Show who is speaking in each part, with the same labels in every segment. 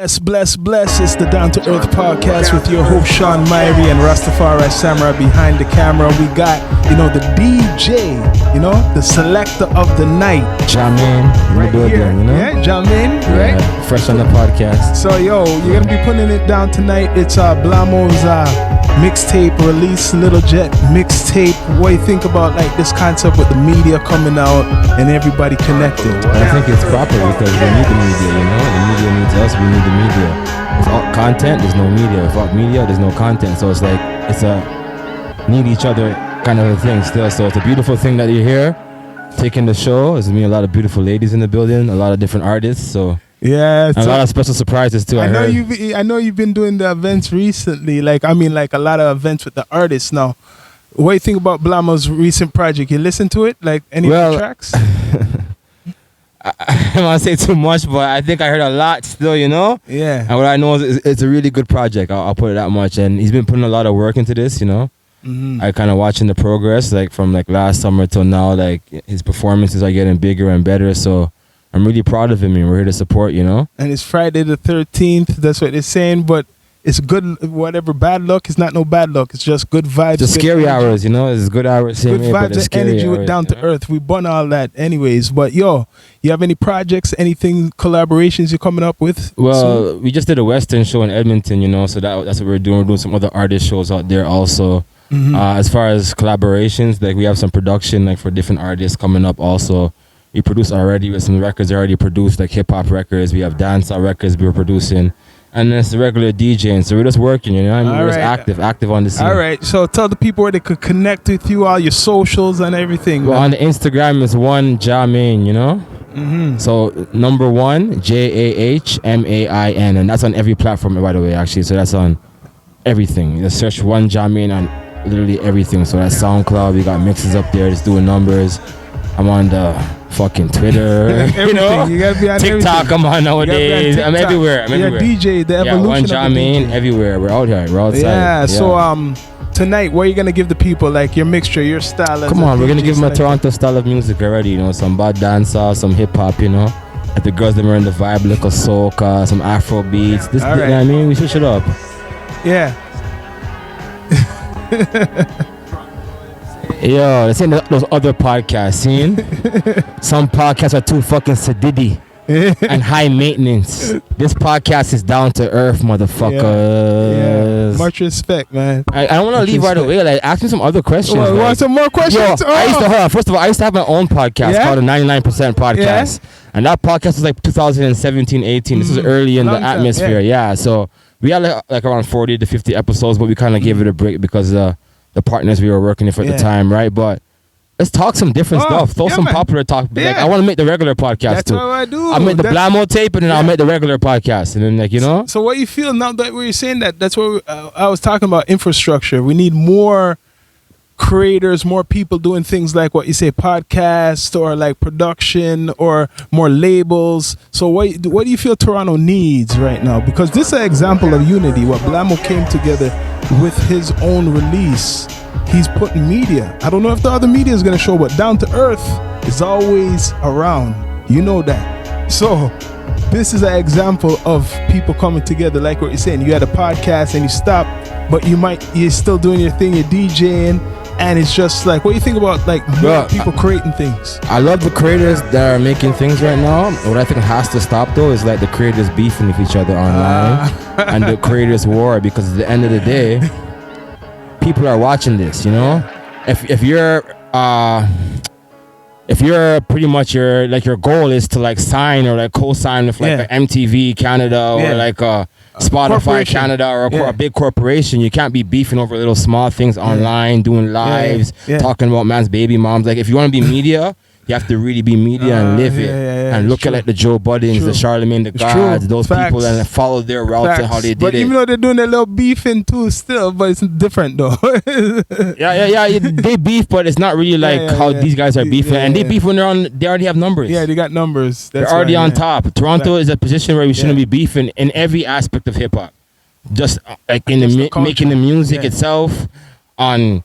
Speaker 1: Bless. It's the Down to Earth podcast with your host Sean Myrie and Rastafari Samurai behind the camera. We got, the DJ, the selector of the night.
Speaker 2: Jahmain in the building,
Speaker 1: Yeah, Jahmain, right?
Speaker 2: Yeah, fresh on the podcast.
Speaker 1: So, you're going to be putting it down tonight. It's Blamos mixtape release, Little Jet mixtape. What do you think about this concept with the media coming out and everybody connected?
Speaker 2: I think it's proper because we need the media, The media needs us, we need the media. Without content, there's no media. Without media, there's no content. So it's it's a need each other kind of a thing still. So it's a beautiful thing that you're here taking the show. There's a lot of beautiful ladies in the building, a lot of different artists. So
Speaker 1: yeah,
Speaker 2: and a lot of special surprises too.
Speaker 1: I know you've been doing the events recently. A lot of events with the artists now. What do you think about Blamo's recent project? You listen to it? Any of the tracks?
Speaker 2: I don't want to say too much, but I think I heard a lot still,
Speaker 1: Yeah.
Speaker 2: And what I know is it's a really good project. I'll put it that much. And he's been putting a lot of work into this,
Speaker 1: Mm-hmm.
Speaker 2: I kind of watching the progress, from last summer till now. His performances are getting bigger and better. So I'm really proud of him, and we're here to support,
Speaker 1: And it's Friday the 13th. That's what they're saying. But it's good, whatever bad luck, it's not no bad luck. It's just good vibes.
Speaker 2: Just scary hours, It's good hours.
Speaker 1: Good vibes and energy with Down to Earth. We burn all that anyways. But you have any projects, anything, collaborations you're coming up with?
Speaker 2: Well, we just did a Western show in Edmonton, so that's what we're doing. We're doing some other artist shows out there also.
Speaker 1: Mm-hmm.
Speaker 2: As far as collaborations, we have some production for different artists coming up also. We produce already with some records already produced, hip-hop records. We have dancehall records we were producing. And then it's the regular DJing. So we're just working, We're just active on the scene.
Speaker 1: All right. So tell the people where they could connect with you, all your socials and everything.
Speaker 2: Well, on the Instagram is 1JAHMAIN,
Speaker 1: Mm-hmm.
Speaker 2: So number 1, JAHMAIN. And that's on every platform, by the way, actually. So that's on everything. Just search 1JAHMAIN on literally everything. So that's SoundCloud. We got mixes up there just doing numbers. I'm on the fucking Twitter,
Speaker 1: everything. You gotta be on
Speaker 2: TikTok.
Speaker 1: everything.
Speaker 2: I'm on nowadays. I'm everywhere.
Speaker 1: DJ, the evolution
Speaker 2: 1JAHMAIN everywhere. We're out here. We're outside.
Speaker 1: Yeah. So tonight, what are you gonna give the people? Your mixture, your style.
Speaker 2: Come on, we're gonna give them a Toronto style of music already. Some bad dancehall, some hip hop. Like the girls that were in the vibe, like a soca, some Afro beats. You know what I mean? We switch it up.
Speaker 1: Yeah.
Speaker 2: Yo, this ain't those other podcasts, seen? Some podcasts are too fucking sedity and high maintenance. This podcast is down to earth, motherfuckers.
Speaker 1: Yeah. Much respect, man.
Speaker 2: I don't want to leave right away. Ask me some other questions.
Speaker 1: You want some more questions?
Speaker 2: Yo, first of all, I used to have my own podcast called the 99% Podcast. And that podcast was 2017, 18. This was early in the atmosphere. Yeah. So we had around 40 to 50 episodes, but we kind of gave it a break because the partners we were working with at the time, right? But let's talk some different stuff. Throw some popular talk. I want to make the regular podcast too.
Speaker 1: That's what I do.
Speaker 2: I'll make the Blamo tape and then I'll make the regular podcast. And then
Speaker 1: So what you feel now that we're saying that's what I was talking about, infrastructure. We need more creators, more people doing things like what you say, podcast or production or more labels. So what do you feel Toronto needs right now? Because this is an example of unity. What Blamo came together with his own release. He's putting media. I don't know if the other media is going to show, but Down to Earth is always around. You know that. So this is an example of people coming together. Like what you're saying, you had a podcast and you stop, but you're still doing your thing, you're DJing, and it's just what do you think about more people creating things?
Speaker 2: I love the creators that are making things right now. What I think has to stop though is the creators beefing with each other online and the creators war, because at the end of the day, people are watching this, If you're pretty much your goal is to sign or co-sign with a MTV Canada or a Spotify Canada or a big corporation, you can't be beefing over little small things online, doing lives, talking about man's baby moms. If you want to be media, you have to really be media and live it. And look at the Joe Buddens, the Charlemagne the Gods, those people, and follow their routes and how they did
Speaker 1: but
Speaker 2: it.
Speaker 1: Even though they're doing their little beefing too still, but it's different though.
Speaker 2: They beef, but it's not really how these guys are beefing. And they beef when they already have numbers.
Speaker 1: Yeah, they got numbers.
Speaker 2: They're already on top. Toronto is a position where we shouldn't be beefing in every aspect of hip hop. Just in making the music itself, on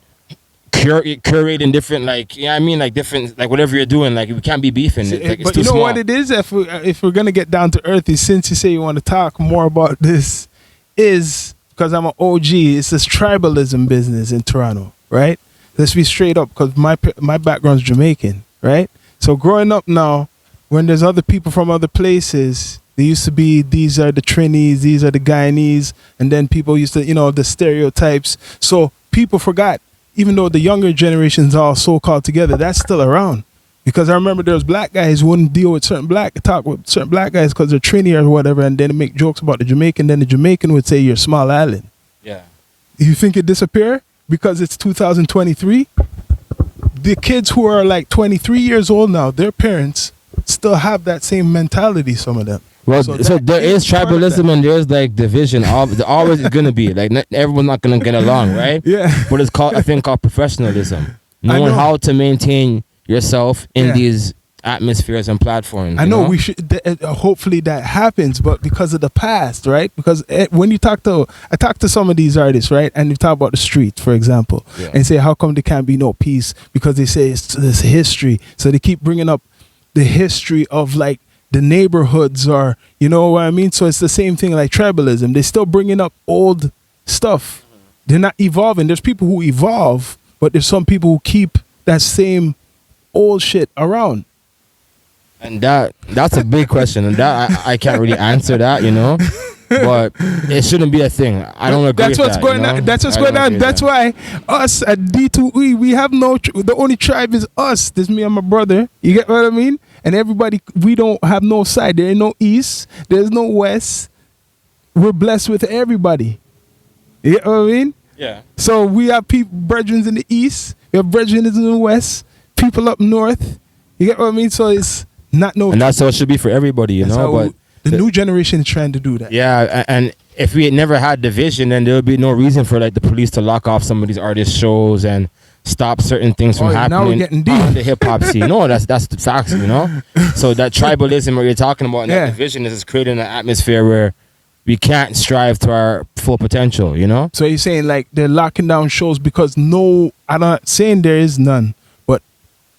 Speaker 2: curating different, like, I mean, like different, like whatever you're doing, like we can't be beefing. It's
Speaker 1: but
Speaker 2: too
Speaker 1: you know
Speaker 2: small.
Speaker 1: what it is? If we're gonna get down to earth, is since you say you want to talk more about this, is because I'm an OG. It's this tribalism business in Toronto, right? Let's be straight up, because my background's Jamaican, right? So growing up now, when there's other people from other places, there used to be, these are the Trinis, these are the Guyanese, and then people used to, the stereotypes. So people forgot, even though the younger generations all so-called together, that's still around. Because I remember there was black guys who wouldn't talk with certain black guys because they're Trini or whatever, and then make jokes about the Jamaican, then the Jamaican would say you're a small island.
Speaker 2: Yeah.
Speaker 1: You think it disappear because it's 2023? The kids who are like 23 years old now, their parents still have that same mentality, some of them.
Speaker 2: Well, so there is tribalism and there's like division. There always is going to be. Like, everyone's not going to get along, right?
Speaker 1: Yeah.
Speaker 2: But it's called, I think, called professionalism. Knowing how to maintain yourself in these atmospheres and platforms.
Speaker 1: I know we should. Hopefully that happens, but because of the past, right? Because when I talk to some of these artists, right, and you talk about the street, for example, and say how come there can't be no peace? Because they say it's history, so they keep bringing up the history of like the neighborhoods, or you know what I mean. So it's the same thing like tribalism. They're still bringing up old stuff. They're not evolving. There's people who evolve, but there's some people who keep that same old shit around.
Speaker 2: And that's a big question, and that I can't really answer that, but it shouldn't be a thing. I don't agree with that.
Speaker 1: That's what's going on. That's why us at D2E, we have the only tribe is us. This me and my brother. You get what I mean? And everybody, we don't have no side. There ain't no east. There's no west. We're blessed with everybody. You get what I mean?
Speaker 2: Yeah.
Speaker 1: So we have brethren in the east. We have brethren in the west. People up north. You get what I mean? So it's not no.
Speaker 2: And that's how it should be for everybody, But
Speaker 1: the new generation is trying to do that.
Speaker 2: Yeah, and if we had never had division, then there would be no reason for like the police to lock off some of these artist shows and stop certain things from happening
Speaker 1: now we're getting deep.
Speaker 2: on the hip hop scene. No, that's the facts, So that tribalism, what you're talking about, and that division is creating an atmosphere where we can't strive to our full potential,
Speaker 1: So you're saying like they're locking down shows because I'm not saying there is none, but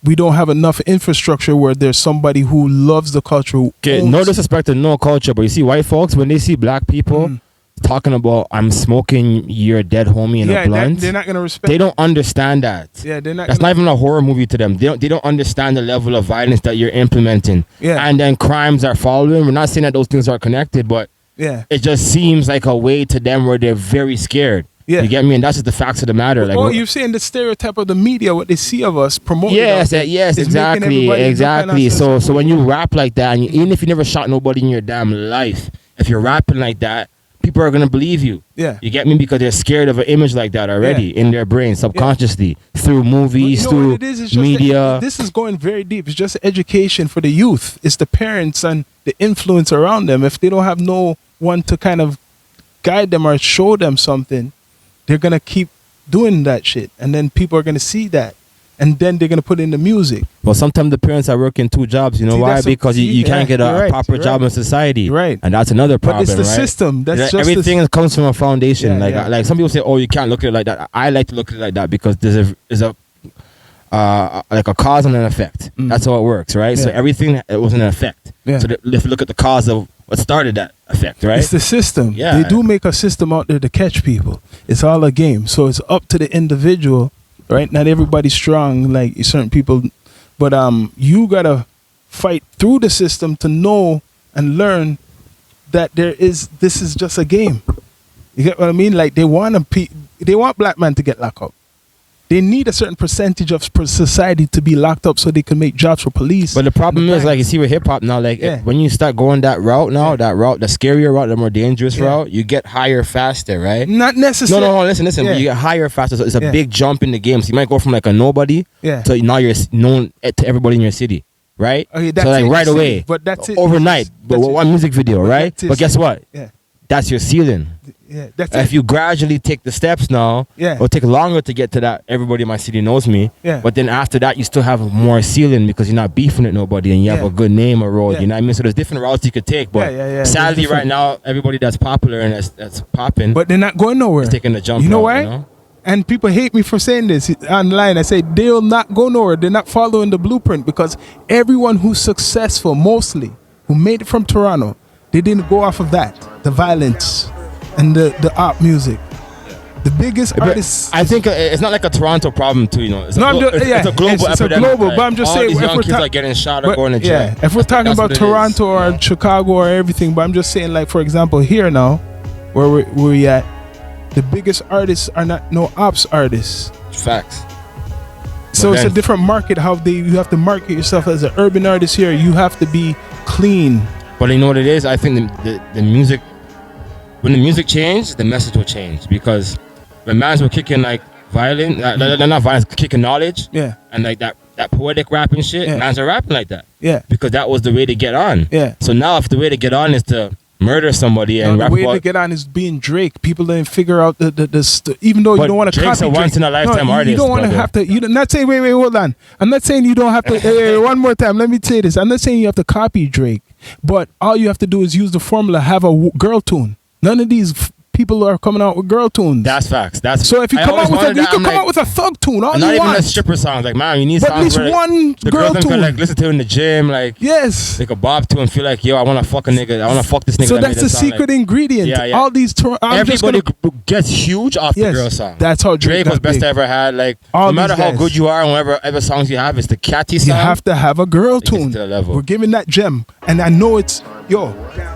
Speaker 1: we don't have enough infrastructure where there's somebody who loves the culture.
Speaker 2: Okay, no disrespect to no culture, but you see white folks, when they see black people talking about I'm smoking your dead homie in a blunt,
Speaker 1: they're not gonna respect.
Speaker 2: They don't understand that.
Speaker 1: Yeah, they're not.
Speaker 2: That's not even a horror movie to them. They don't understand the level of violence that you're implementing.
Speaker 1: Yeah,
Speaker 2: and then crimes are following. We're not saying that those things are connected, but it just seems like a way to them where they're very scared. Yeah, you get me, and that's just the facts of the matter. Like,
Speaker 1: you're saying the stereotype of the media, what they see of us, promoting.
Speaker 2: Yes, exactly. So when you rap like that, and even if you never shot nobody in your damn life, if you're rapping like that, people are gonna believe you. Yeah, you get me, because they're scared of an image like that already in their brain subconsciously through movies, through media.
Speaker 1: This is going very deep. It's just education for the youth. It's the parents and the influence around them. If they don't have no one to kind of guide them or show them something, they're going to keep doing that shit. And then people are going to see that. And then they're going to put in the music.
Speaker 2: Well, sometimes the parents are working two jobs. You know why? Because you can't get a proper job in society.
Speaker 1: Right.
Speaker 2: And that's another problem,
Speaker 1: but it's the system. That's just
Speaker 2: everything comes from a foundation. Like some people say, oh, you can't look at it like that. I like to look at it like that because there's like a cause and an effect. That's how it works, right? So everything, it was an effect. Yeah. So if you look at the cause of what started that effect, right?
Speaker 1: It's the system.
Speaker 2: Yeah.
Speaker 1: They do make a system out there to catch people. It's all a game. So it's up to the individual, right? Not everybody's strong like certain people, but you gotta fight through the system to know and learn that this is just a game. You get what I mean? Like they want black men to get locked up. They need a certain percentage of society to be locked up so they can make jobs for police.
Speaker 2: But the problem is, like, you see with hip hop now, like when you start going that route now, the scarier route, the more dangerous route, you get higher faster, right?
Speaker 1: Not necessarily.
Speaker 2: No, listen. You get higher faster. So it's a big jump in the game. So you might go from like a nobody to now you're known to everybody in your city, right? Okay, that's so like right away, but that's it. Overnight, but one music video, right? But guess what? Yeah. That's your ceiling. Yeah, that's if you gradually take the steps now, it'll take longer to get to that. Everybody in my city knows me. Yeah. But then after that, you still have more ceiling because you're not beefing with nobody and you have a good name or road. You know what I mean? So there's different routes you could take. But sadly, right now, everybody that's popular and that's popping,
Speaker 1: but they're not going nowhere.
Speaker 2: It's taking the jump.
Speaker 1: You know why? and people hate me for saying this online. I say they'll not go nowhere. They're not following the blueprint, because everyone who's successful, mostly, who made it from Toronto, they didn't go off of that. The violence and the art music. The biggest artists.
Speaker 2: I think it's not like a Toronto problem too, you know. It's a global epidemic.
Speaker 1: It's a global, but I'm just saying,
Speaker 2: these young kids are getting shot or going to jail.
Speaker 1: Yeah, if we're talking about Toronto or Chicago or everything, but I'm just saying, like, for example, here now, where we at, the biggest artists are not no ops artists.
Speaker 2: Facts.
Speaker 1: So it's a different market. You have to market yourself as an urban artist here. You have to be clean.
Speaker 2: But you know what it is? I think the music, when the music changed, the message will change, because when mans were kicking like violent, not violence, kicking knowledge, and like that poetic rapping shit, mans are rapping like that, because that was the way to get on. So now, if the way to get on is to murder somebody and rap
Speaker 1: the way
Speaker 2: about,
Speaker 1: to get on is being Drake. People didn't figure out the even though you don't want to copy
Speaker 2: Drake's a once in a lifetime artist.
Speaker 1: You don't want to have to. You not saying wait, hold on. I'm not saying you don't have to. One more time, let me say this. I'm not saying you have to copy Drake, but all you have to do is use the formula. Have a girl tune. None of these people are coming out with girl tunes.
Speaker 2: That's facts.
Speaker 1: So if you come out with you can come out with a thug tune. All
Speaker 2: not
Speaker 1: you
Speaker 2: even
Speaker 1: want.
Speaker 2: a stripper songs. Like, man, you need
Speaker 1: but
Speaker 2: songs
Speaker 1: at least
Speaker 2: where
Speaker 1: one
Speaker 2: the
Speaker 1: girl
Speaker 2: girls
Speaker 1: tune.
Speaker 2: can like listen to in the gym, like like a bob to and feel like, yo, I want to fuck a nigga. I want to fuck this nigga.
Speaker 1: So that's the secret ingredient. Yeah. All these
Speaker 2: everybody gets huge off the girl song.
Speaker 1: That's how
Speaker 2: Drake was best I ever had. Like, no matter how good you are and whatever songs you have, it's the catty song.
Speaker 1: You have to have a girl tune. We're giving that gem, and I know it's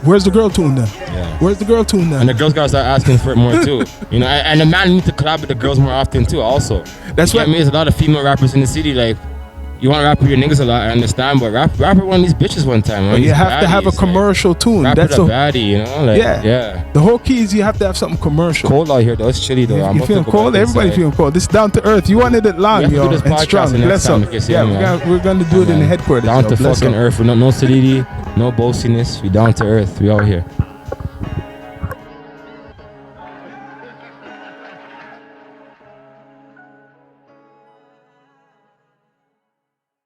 Speaker 1: where's the girl tune then? Yeah. Where's the girl tune then?
Speaker 2: And the girls gotta start asking for it more too. You know, and the man needs to collab with the girls more often too. Also,
Speaker 1: that's what I
Speaker 2: mean. There's a lot of female rappers in the city. Like, you want to rap with your niggas a lot, I understand, but rap with one of these bitches one time.
Speaker 1: You have to have a commercial tune.
Speaker 2: That's a baddie, you know. Like, yeah.
Speaker 1: The whole key is you have to have something commercial.
Speaker 2: Cold out here though. It's chilly though.
Speaker 1: You feeling cold? Everybody feeling cold. This is down to earth. You wanted it long, yo, and strong. Bless up. We're gonna do it in the headquarters.
Speaker 2: Down to fucking earth. No solidity, no boastiness. We down to earth. We out here.